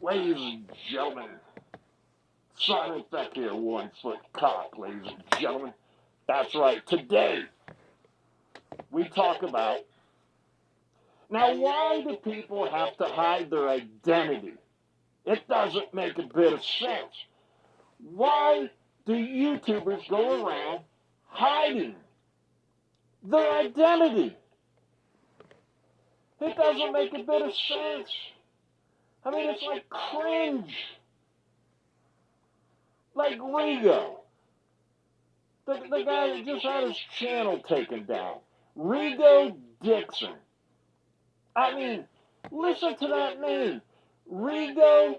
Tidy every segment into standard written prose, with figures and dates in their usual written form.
Ladies and gentlemen, Simon Feck here, 1 foot cock, ladies and gentlemen. That's right, today we talk about, now why do people have to hide their identity? It doesn't make a bit of sense. Why do YouTubers go around hiding their identity? It doesn't make a bit of sense. I mean, it's like Cringe. Like RIGO. The guy that just had his channel taken down. RIGO Dixon. I mean, listen to that name. RIGO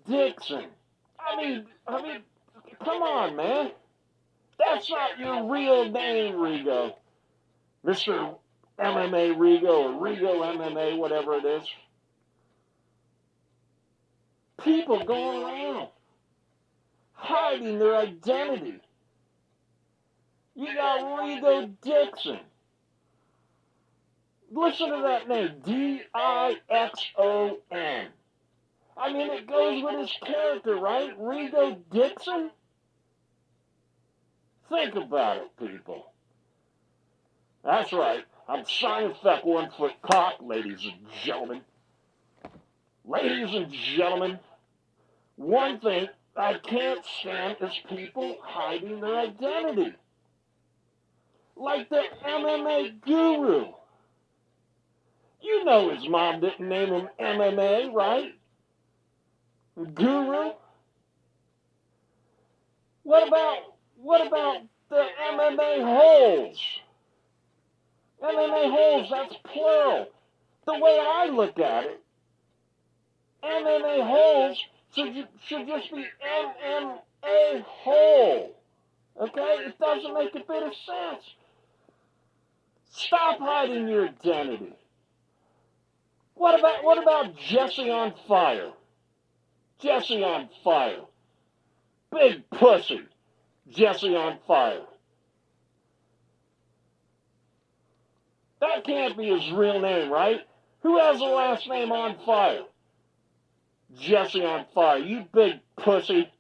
Dixon. I mean, come on, man. That's not your real name, RIGO. Mr. MMA RIGO or RIGO MMA, whatever it is. People going around hiding their identity. You got RIGO Dixon. Listen to that name, D-I-X-O-N. I mean, it goes with his character, right? RIGO Dixon? Think about it, people. That's right. I'm Simon Feck, 1 foot cock, ladies and gentlemen. Ladies and gentlemen, one thing I can't stand is people hiding their identity. Like the MMA GURU. You know his mom didn't name him MMA, right? Guru? What about the MMA holes? MMA holes, that's plural. The way I look at it, MMA holes should just be MMA hole. Okay? It doesn't make a bit of sense. Stop hiding your identity. What about Jesse on Fire? Jesse on Fire. Big pussy. Jesse on Fire. That can't be his real name, right? Who has the last name On Fire? Jesse on Fire. You big pussy.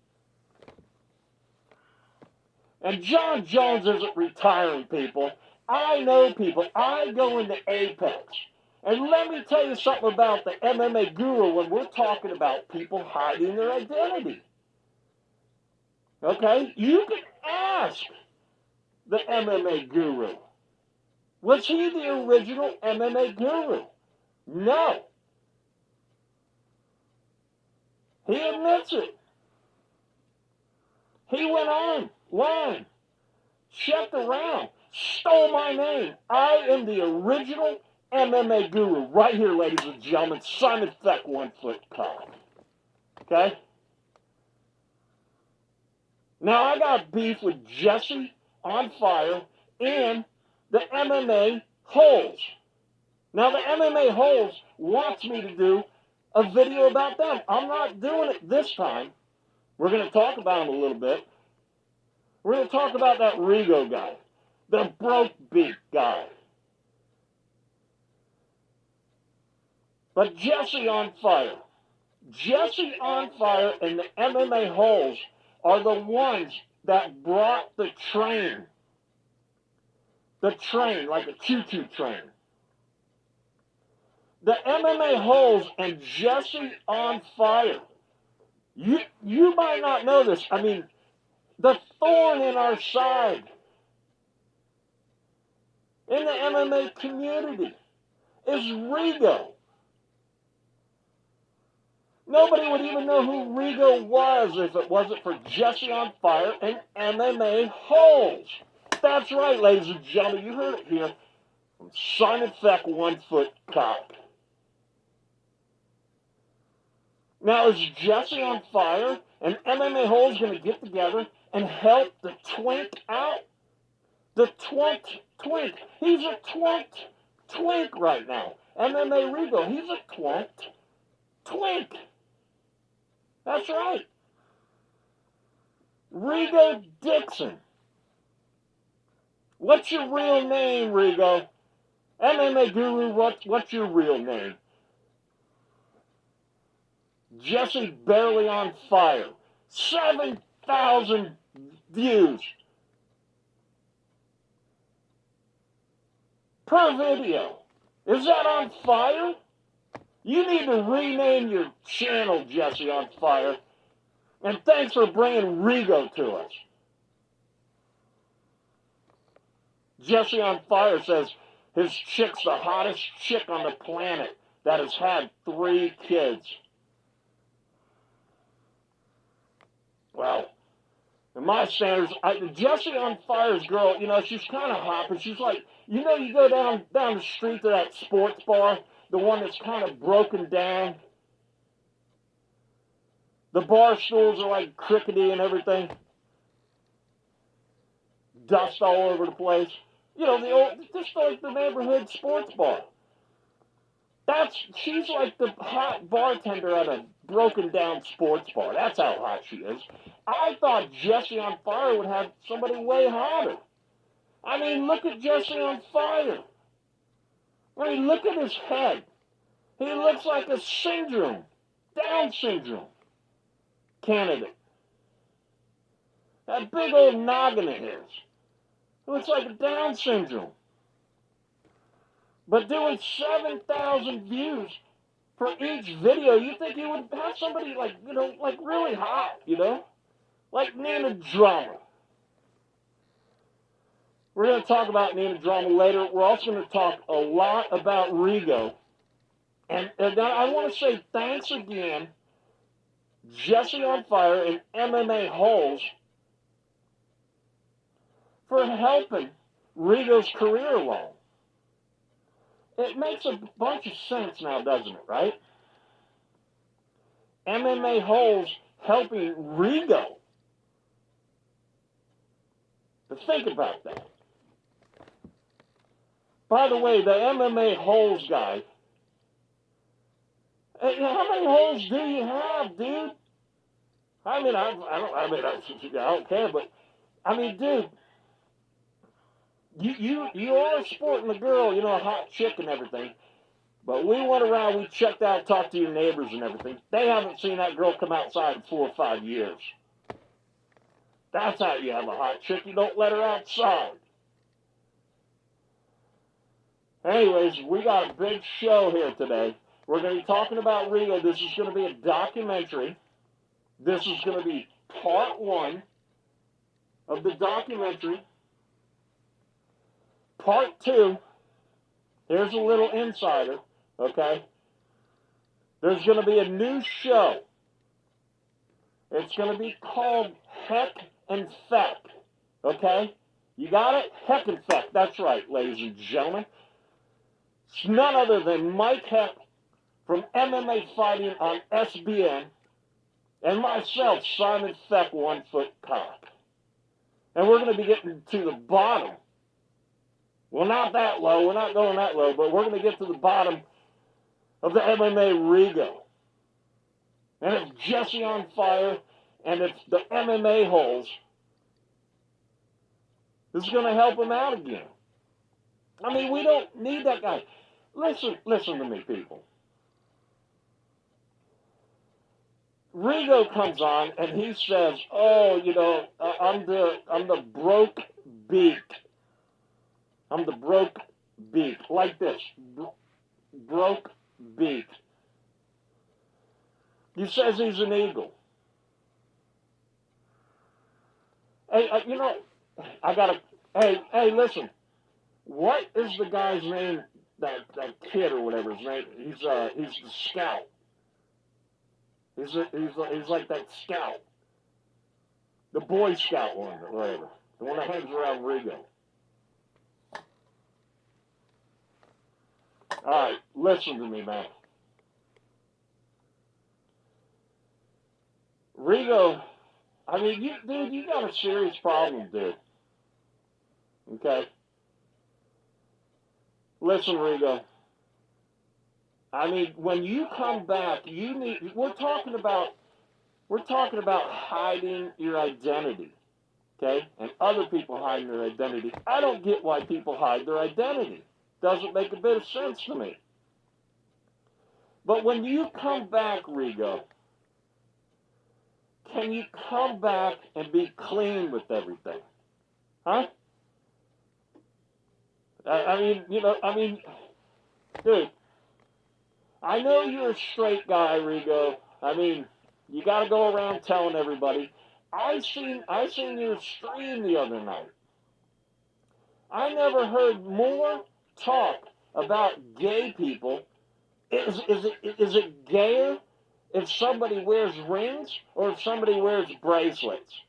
And Jon Jones isn't retiring, people. I know people. I go into Apex. And let me tell you something about the MMA GURU when we're talking about people hiding their identity. Okay? You can ask the MMA GURU. Was he the original MMA GURU? No. He admits it. He went online, checked around, stole my name. I am the original MMA GURU. Right here, ladies and gentlemen. Simon Feck, 1 foot cock. Okay? Now, I got beef with Jesse on Fire and the MMA holes. Now, the MMA holes wants me to do a video about them. I'm not doing it this time. We're going to talk about them a little bit. We're going to talk about that RIGO guy, the broke beat guy. But Jesse on Fire. Jesse on Fire and the MMA holes are the ones that brought the train. The train, like a choo-choo train. The MMA holes and Jesse on Fire. You might not know this. I mean, the thorn in our side in the MMA community is RIGO. Nobody would even know who RIGO was if it wasn't for Jesse on Fire and MMA holes. That's right, ladies and gentlemen. You heard it here from Simon Feck, 1 foot cock. Now, is Jesse on Fire and MMA holes going to get together and help the twink out? The twink. He's a twink right now. MMA RIGO. He's a twink. That's right. RIGO Dixon. What's your real name, RIGO? MMA GURU, what's your real name? Jesse barely on fire. 7,000 views per video. Is that on fire? You need to rename your channel, Jesse on Fire. And thanks for bringing Rigo to us. Jesse on Fire says his chick's the hottest chick on the planet that has had 3 kids. Well, in my standards, Jesse on Fire's girl, you know, she's kind of hot, but she's like, you know, you go down the street to that sports bar, the one that's kind of broken down. The bar stools are like crickety and everything. Dust all over the place. You know, just like the neighborhood sports bar. She's like the hot bartender at a broken down sports bar. That's how hot she is. I thought Jesse on Fire would have somebody way hotter. I mean, look at Jesse on Fire. I mean, look at his head. He looks like a Down syndrome candidate. That big old noggin of his. It looks like a Down syndrome. But doing 7,000 views for each video, you think he would have somebody like, you know, like really hot, you know? Like Nina Drama. We're going to talk about Nina Drama later. We're also going to talk a lot about Rigo. And I want to say thanks again, Jesse on Fire and MMA Holes, for helping Rigo's career along. It makes a bunch of sense now, doesn't it, right? MMA Holes helping Rigo. But think about that. By the way, the MMA Holes guy, how many holes do you have, dude? I mean, I don't care, but I mean, dude, you are sporting the girl, you know, a hot chick and everything. But we went around, we checked out, talked to your neighbors and everything. They haven't seen that girl come outside in 4 or 5 years. That's how you have a hot chick. You don't let her outside. Anyways, we got a big show here today. We're going to be talking about Rigo. This is going to be a documentary. This is going to be part 1 of the documentary. Part 2, here's a little insider, okay? There's going to be a new show. It's going to be called Heck and Feck, okay? You got it? Heck and Feck. That's right, ladies and gentlemen. It's none other than Mike Heck from MMA Fighting on SBN and myself, Simon Feck, 1 Foot Cock. And we're going to be getting to the bottom. Well, not that low. We're not going that low, but we're going to get to the bottom of the MMA Rigo. And it's Jesse on Fire, and it's the MMA Holes. This is going to help him out again. I mean, we don't need that guy. Listen to me, people. Rigo comes on and he says, "Oh, you know, I'm the broke beak. I'm the broke beak." Like this, broke beak. He says he's an eagle. Hey, you know, hey, listen. What is the guy's name? That kid or whatever his name. He's the scout. He's like that scout. The Boy Scout one or whatever. The one that hangs around Rigo. Alright, listen to me, man. Rigo, I mean, you got a serious problem, dude. Okay? Listen, Rigo. I mean, when you come back, we're talking about hiding your identity, okay? And other people hiding their identity. I don't get why people hide their identity. Doesn't make a bit of sense to me. But when you come back, Rigo, can you come back and be clean with everything? Huh? I mean, dude, I know you're a straight guy, Rigo. I mean, you got to go around telling everybody. I seen your stream the other night. I never heard more talk about gay people. Is it gayer if somebody wears rings or if somebody wears bracelets?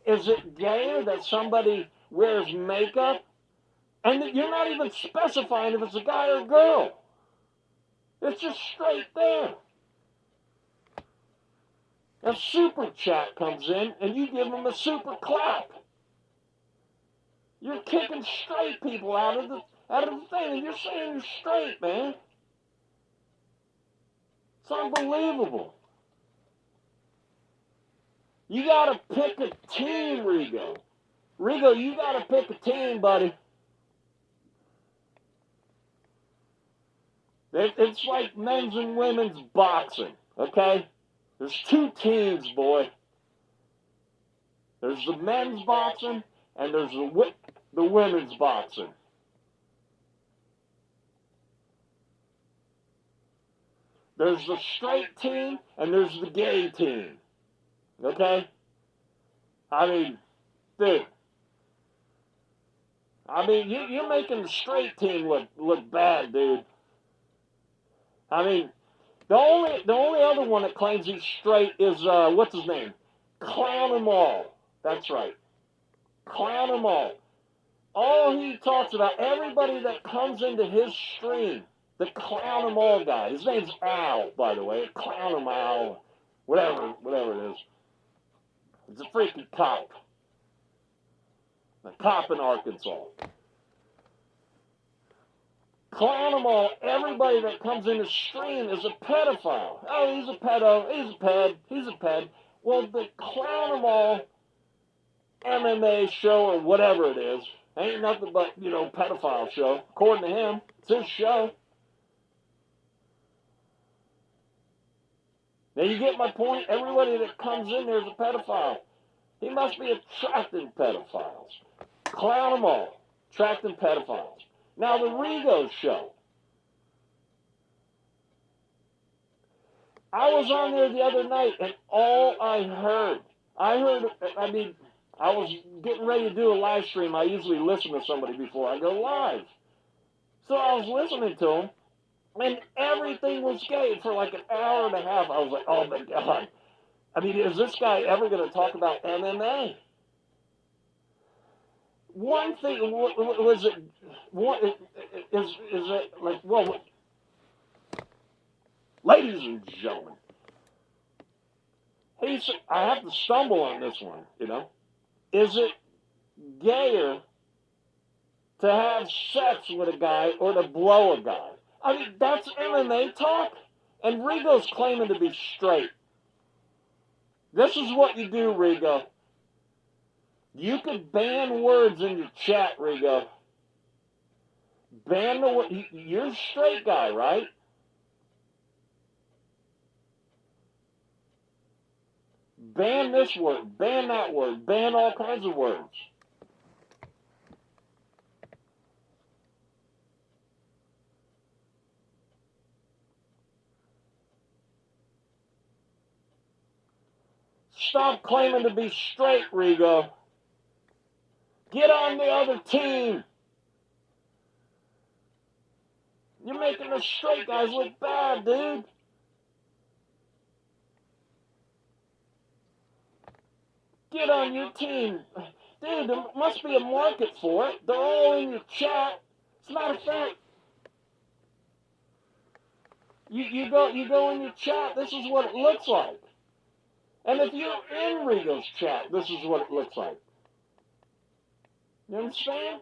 Is it gayer that somebody wears makeup? And you're not even specifying if it's a guy or a girl. It's just straight there. A super chat comes in and you give them a super clap. You're kicking straight people out of the thing, and you're saying you're straight, man. It's unbelievable. You gotta pick a team, Rigo. Rigo, you gotta pick a team, buddy. It's like men's and women's boxing, okay? There's two teams, boy. There's the men's boxing and there's the women's boxing. There's the straight team and there's the gay team, okay? I mean, dude. I mean, you're making the straight team look bad, dude. I mean, the only other one that claims he's straight is what's his name? Clown 'em all. That's right. Clown 'em all. All he talks about, everybody that comes into his stream, the Clown 'em all guy. His name's Al, by the way. Clown 'em Al. Whatever it is. He's a freaking cop. A cop in Arkansas. Clown 'em all. Everybody that comes in the stream is a pedophile. Oh, he's a pedo. He's a ped. He's a ped. Well, the Clown 'em all MMA show or whatever it is ain't nothing but, pedophile show. According to him, it's his show. Now you get my point? Everybody that comes in there is a pedophile. He must be attracting pedophiles. Clown 'em all. Attracting pedophiles. Now the Rigo show. I was on there the other night and all I was getting ready to do a live stream. I usually listen to somebody before I go live. So I was listening to him and everything was gay for like an hour and a half. I was like, oh my God. I mean, is this guy ever going to talk about MMA? One thing, was it, what, is it like, well, ladies and gentlemen, I have to stumble on this one, Is it gayer to have sex with a guy or to blow a guy? I mean, that's MMA talk, and Rigo's claiming to be straight. This is what you do, Rigo. You could ban words in your chat, Rigo. Ban the word. You're a straight guy, right? Ban this word, ban that word, ban all kinds of words. Stop claiming to be straight, Rigo. Get on the other team. You're making the straight guys look bad, dude. Get on your team. Dude, there must be a market for it. They're all in your chat. As a matter of fact, you go in your chat, this is what it looks like. And if you're in Rigo's chat, this is what it looks like. You understand?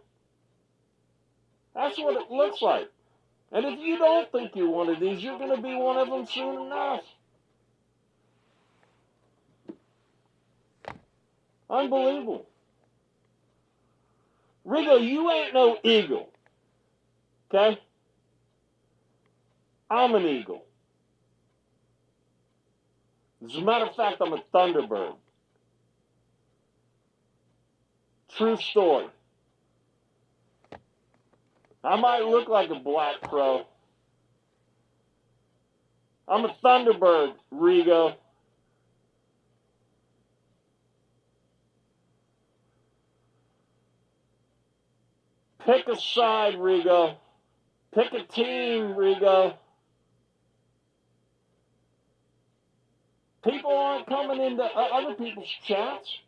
That's what it looks like. And if you don't think you're one of these, you're going to be one of them soon enough. Unbelievable. Rigo, you ain't no eagle. Okay? I'm an eagle. As a matter of fact, I'm a Thunderbird. True story. I might look like a black crow. I'm a Thunderbird, Rigo. Pick a side, Rigo. Pick a team, Rigo. People aren't coming into other people's chats,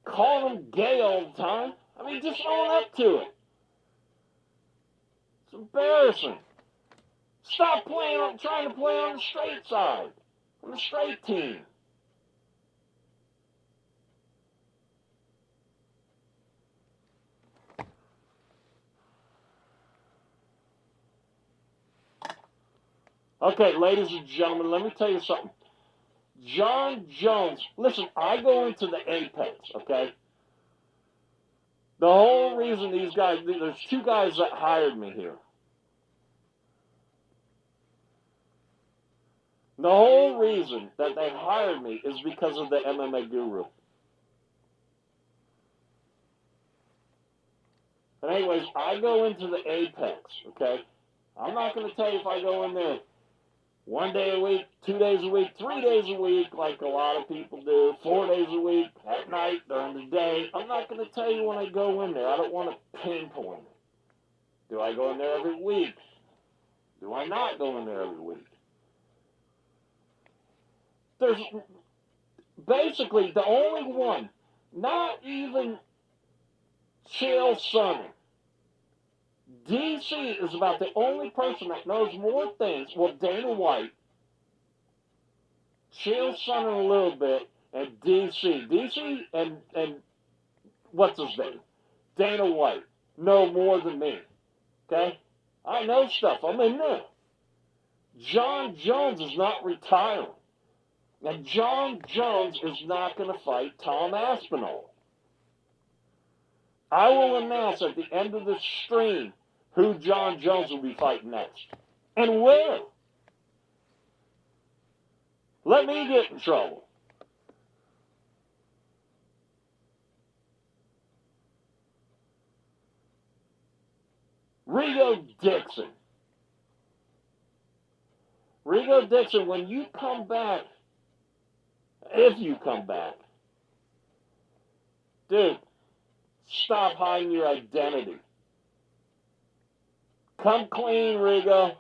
calling them gay all the time. I mean, just own up to it. It's embarrassing. Stop trying to play on the straight side, on the straight team. Okay, ladies and gentlemen, let me tell you something. Jon Jones, listen, I go into the Apex, okay? The whole reason these guys, there's two guys that hired me here. The whole reason that they hired me is because of the MMA Guru. But anyways, I go into the Apex, okay? I'm not going to tell you if I go in there 1 day a week, 2 days a week, 3 days a week, like a lot of people do, 4 days a week, at night, during the day. I'm not going to tell you when I go in there. I don't want to pinpoint it. Do I go in there every week? Do I not go in there every week? There's basically the only one, not even Chael Sonnen. DC is about the only person that knows more things. Well, Dana White, Chael Sonnen a little bit, and DC. DC and what's his name? Dana White know more than me. Okay? I know stuff. I'm in there. Jon Jones is not retiring. And Jon Jones is not going to fight Tom Aspinall. I will announce at the end of this stream who Jon Jones will be fighting next. And where. Let me get in trouble. Rigo Dixon. Rigo Dixon, when you come back, if you come back, dude, stop hiding your identity. Come clean, Rigo.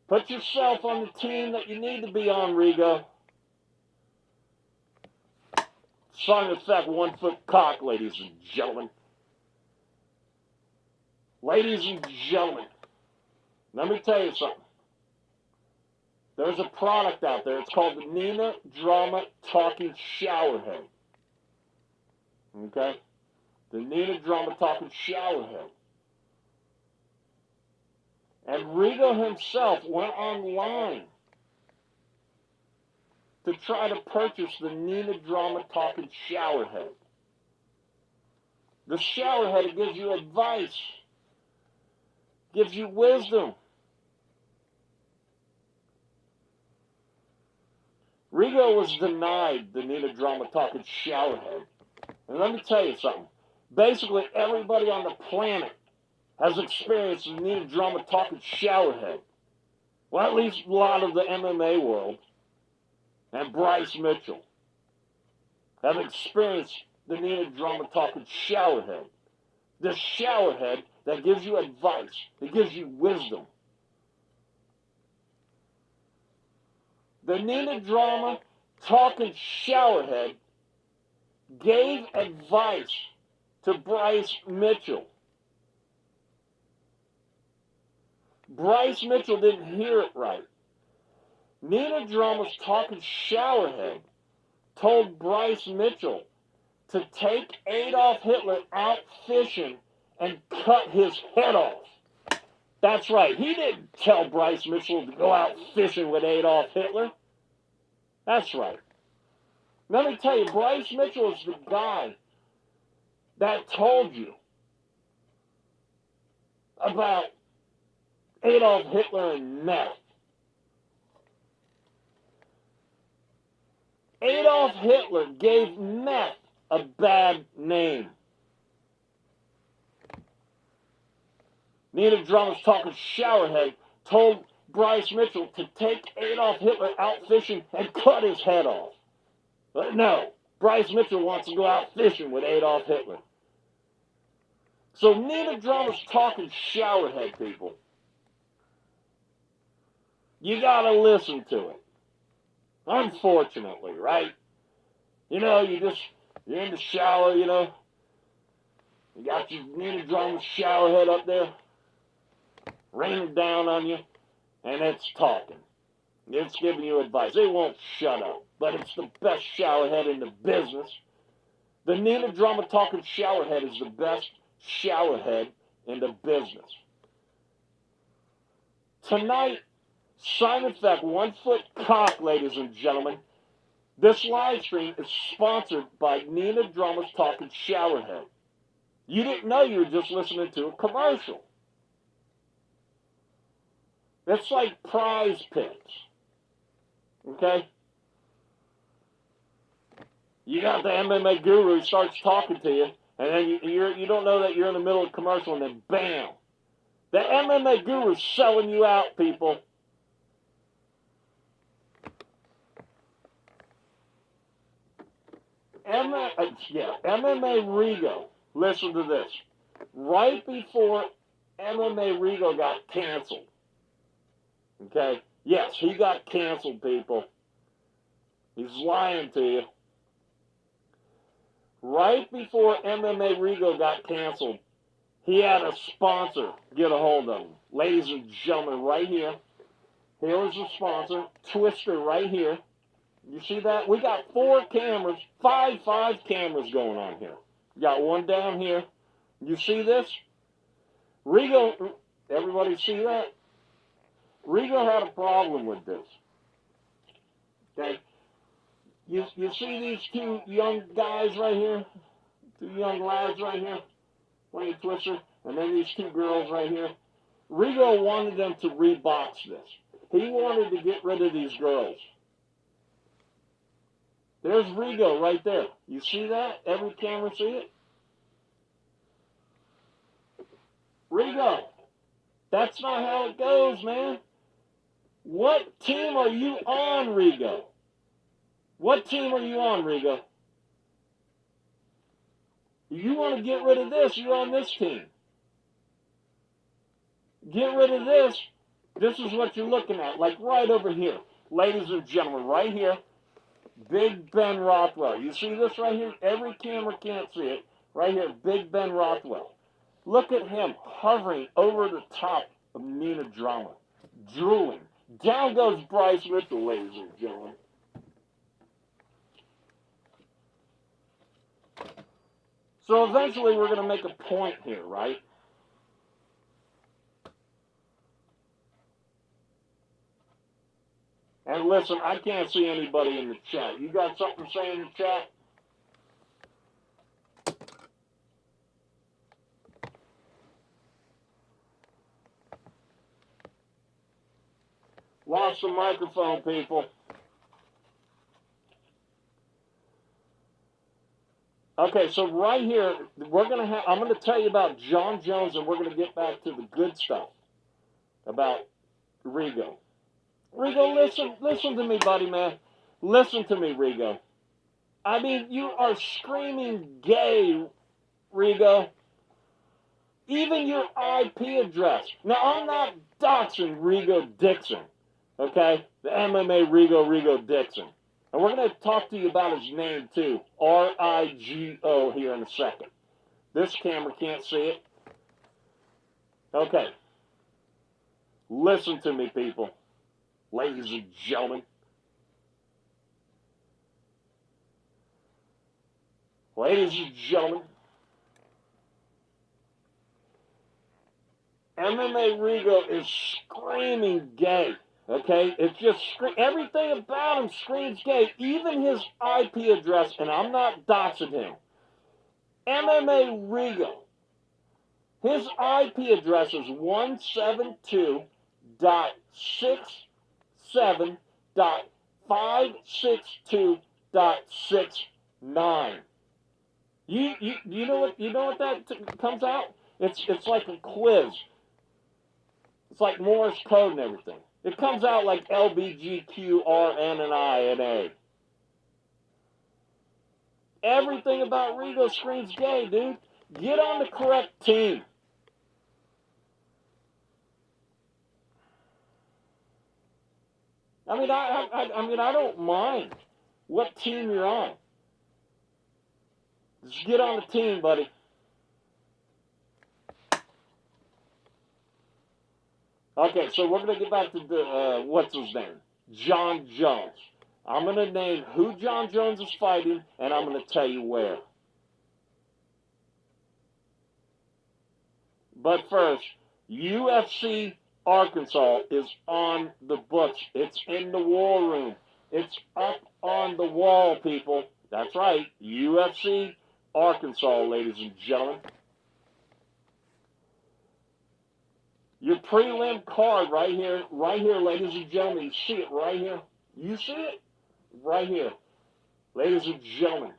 Put yourself on the team that you need to be on, Rigo. Song of Feck, 1 foot cock, ladies and gentlemen. Ladies and gentlemen, let me tell you something. There's a product out there. It's called the Nina Drama Talking Shower Head. Okay? The Nina Drama Talking Shower Head. And Rigo himself went online to try to purchase the Nina Drama Talking Shower Head. The shower head gives you advice, gives you wisdom. Rigo was denied the Nina Drama Talking Shower Head. And let me tell you something. Basically, everybody on the planet has experienced the Nina Drama Talking Shower Head. Well, at least a lot of the MMA world and Bryce Mitchell have experienced the Nina Drama Talking Shower Head. This shower head that gives you advice, it gives you wisdom. The Nina Drama Talking Shower Head gave advice to Bryce Mitchell. Bryce Mitchell didn't hear it right. Nina Drama's Talking Shower Head told Bryce Mitchell to take Adolf Hitler out fishing and cut his head off. That's right. He didn't tell Bryce Mitchell to go out fishing with Adolf Hitler. That's right. Let me tell you, Bryce Mitchell is the guy that told you about Adolf Hitler and meth. Adolf Hitler gave meth a bad name. Nina Drama's talking showerhead told Bryce Mitchell to take Adolf Hitler out fishing and cut his head off. But no, Bryce Mitchell wants to go out fishing with Adolf Hitler. So Nina Drama's talking showerhead, people. You gotta listen to it. Unfortunately, right? You know, you're in the shower, you know. You got your Nina Drama's showerhead up there, raining down on you, and it's talking. It's giving you advice. It won't shut up, but it's the best showerhead in the business. The Nina Drama talking showerhead is the best showerhead in the business. Tonight, Simon Feck, 1 foot cock, ladies and gentlemen. This live stream is sponsored by Nina Drama's talking showerhead. You didn't know you were just listening to a commercial. It's like prize picks. Okay? You got the MMA guru starts talking to you, and then you don't know that you're in the middle of a commercial, and then bam. The MMA guru's selling you out, people. MMA RIGO. Listen to this. Right before MMA RIGO got canceled. Okay? Yes, he got canceled, people. He's lying to you. Right before MMA RIGO got canceled, he had a sponsor get a hold of him. Ladies and gentlemen, right here. Here is the sponsor. Twister right here. You see that? We got 4 cameras, five cameras going on here. You got one down here. You see this? RIGO, everybody see that? RIGO had a problem with this. Okay? You see these 2 young guys right here? 2 young lads right here playing Twister? And then these 2 girls right here? RIGO wanted them to rebox this. He wanted to get rid of these girls. There's RIGO right there. You see that? Every camera see it? RIGO. That's not how it goes, man. What team are you on, RIGO? What team are you on, RIGO? You want to get rid of this, you're on this team. Get rid of this. This is what you're looking at, like right over here. Ladies and gentlemen, right here. Big Ben Rothwell. You see this right here? Every camera can't see it. Right here, Big Ben Rothwell. Look at him hovering over the top of Nina Drama. Drooling. Down goes Bryce Mitchell, ladies and gentlemen. So eventually we're going to make a point here, right? And listen, I can't see anybody in the chat. You got something to say in the chat? Lost the microphone, people. Okay, so right here, I'm going to tell you about Jon Jones, and we're going to get back to the good stuff about RIGO. RIGO, listen to me, buddy, man. Listen to me, RIGO. I mean, you are screaming gay, RIGO. Even your IP address. Now, I'm not doxing RIGO Dixon, okay? The MMA RIGO Dixon. And we're going to talk to you about his name, too. RIGO here in a second. This camera can't see it. Okay. Listen to me, people. Ladies and gentlemen. Ladies and gentlemen. MMA RIGO is screaming gay. Okay? It's just everything about him screams gay. Even his IP address, and I'm not doxing him. MMA RIGO His IP address is 172.67.562.69. You know what that comes out? It's like a quiz. It's like Morse code and everything. It comes out like LBGQRN and I and A. Everything about Rigo screams gay, dude. Get on the correct team. I mean, I don't mind what team you're on. Just get on the team, buddy. Okay, so we're going to get back to the, what's his name? Jon Jones. I'm going to name who Jon Jones is fighting, and I'm going to tell you where. But first, UFC Arkansas is on the books. It's in the war room. It's up on the wall, people. That's right, UFC Arkansas, ladies and gentlemen. Your prelim card right here, ladies and gentlemen. You see it right here? You see it? Right here. Ladies and gentlemen,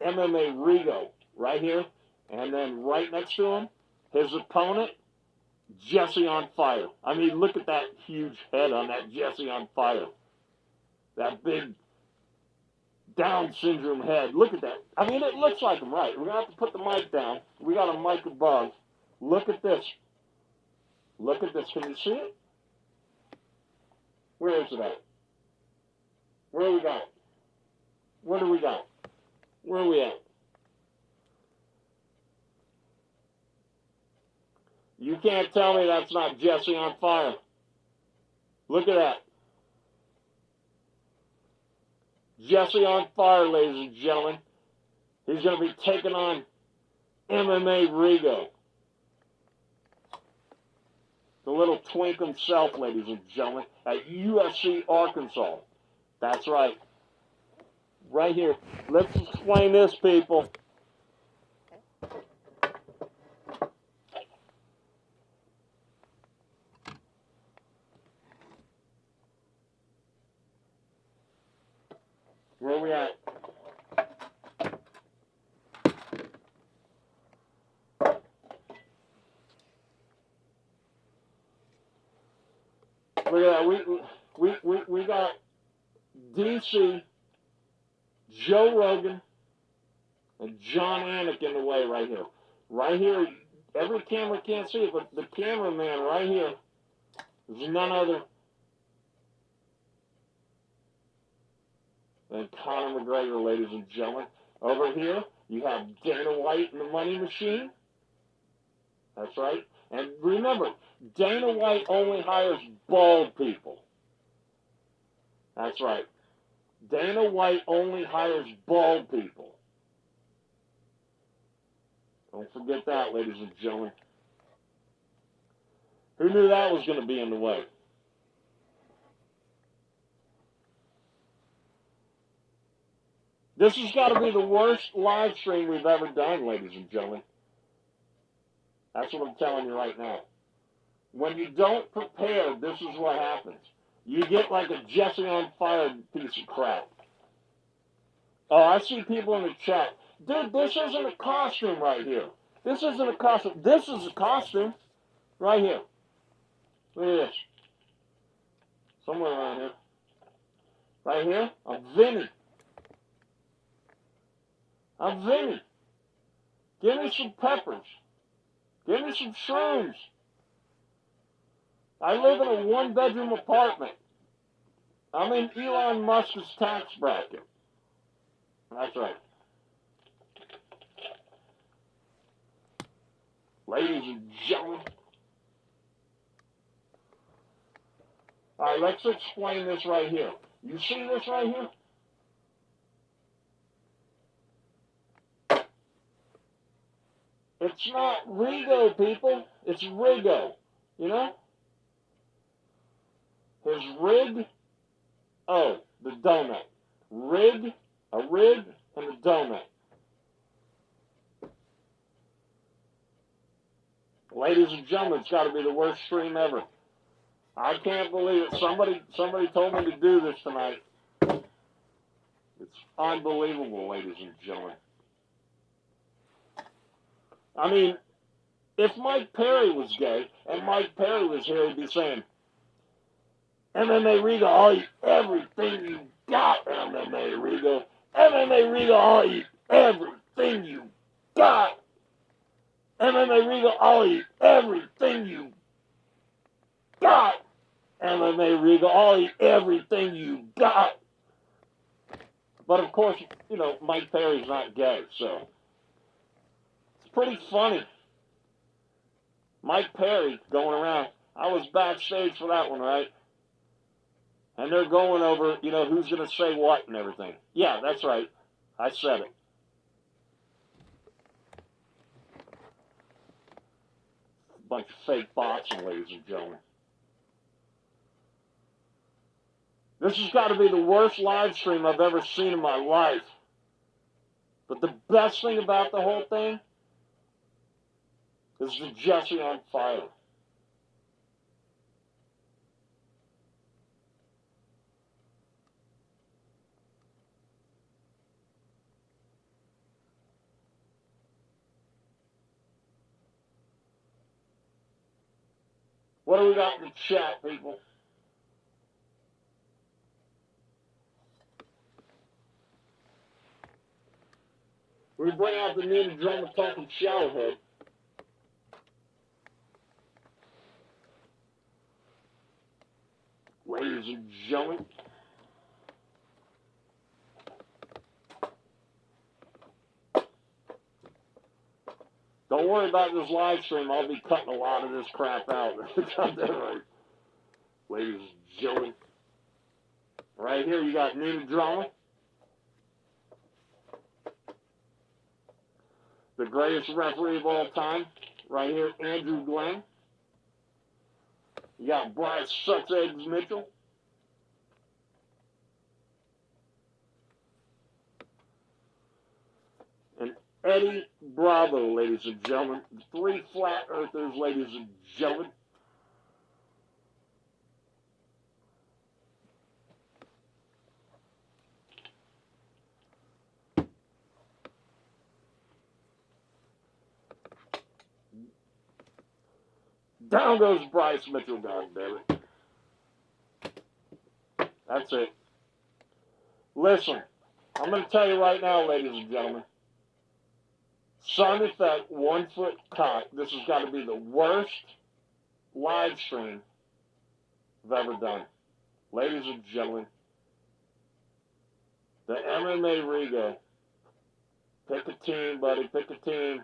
MMA Rigo, right here. And then right next to him, his opponent, Jesse on Fire. I mean, look at that huge head on that Jesse on Fire. That big Down syndrome head. Look at that. I mean, it looks like him, right? We're going to have to put the mic down. We got a mic above. Look at this. Look at this. Can you see it? Where is it at? Where do we got? Where do we got? Where are we at? You can't tell me that's not Jesse on Fire. Look at that. Jesse on Fire, ladies and gentlemen. He's going to be taking on MMA Rigo. The little twink himself, ladies and gentlemen, at UFC Arkansas. That's right. Right here. Let's explain this, people. Where are we at? Look at that. We got DC, Joe Rogan, and Jon Anik in the way right here. Right here, every camera can't see it, but the cameraman right here is none other than Conor McGregor, ladies and gentlemen. Over here, you have Dana White and the Money Machine. That's right. And remember, Dana White only hires bald people. That's right. Dana White only hires bald people. Don't forget that, ladies and gentlemen. Who knew that was going to be in the way? This has got to be the worst live stream we've ever done, ladies and gentlemen. That's what I'm telling you right now. When you don't prepare, this is what happens. You get like a Jesse on Fire piece of crap. Oh, I see people in the chat. Dude, this isn't a costume right here. This isn't a costume. This is a costume right here. Look at this. Somewhere around here. Right here, I'm Vinny. I'm Vinny. Give me some peppers. Give me some shrooms. I live in a one-bedroom apartment. I'm in Elon Musk's tax bracket. That's right. Ladies and gentlemen. All right, let's explain this right here. You see this right here? It's not Rigo, people. It's Rigo. You know? His rig. Oh, the donut. Rig, a rig, and a donut. Ladies and gentlemen, it's got to be the worst stream ever. I can't believe it. Somebody told me to do this tonight. It's unbelievable, ladies and gentlemen. I mean, if Mike Perry was gay and Mike Perry was here, he'd be saying, MMA RIGO, I'll eat everything you got, MMA RIGO. MMA RIGO, I'll eat everything you got. MMA RIGO, I'll eat everything you got. MMA RIGO, I'll eat everything you got. But of course, you know, Mike Perry's not gay, so it's pretty funny. Mike Perry going around. I was backstage for that one, right? And they're going over, you know, who's going to say what and everything. Yeah, that's right. I said it. Bunch of fake boxing, ladies and gentlemen. This has got to be the worst live stream I've ever seen in my life. But the best thing about the whole thing is the Jesse on fire. What do we got in the chat, people? We bring out the new drama talking showerhead. Ladies and gentlemen. Don't worry about this live stream. I'll be cutting a lot of this crap out. Got that right. Ladies and gentlemen. Right here, you got new drama. The greatest referee of all time. Right here, Andrew Glenn. You got Bryce Sucks Eggs Mitchell. And Eddy Bravo, ladies and gentlemen. The three flat earthers, ladies and gentlemen. Down goes Bryce Mitchell, goddammit. That's it. Listen, I'm going to tell you right now, ladies and gentlemen. Son of Feck, 1 foot cock. This has got to be the worst live stream I've ever done. Ladies and gentlemen, the MMA RIGO. Pick a team, buddy. Pick a team.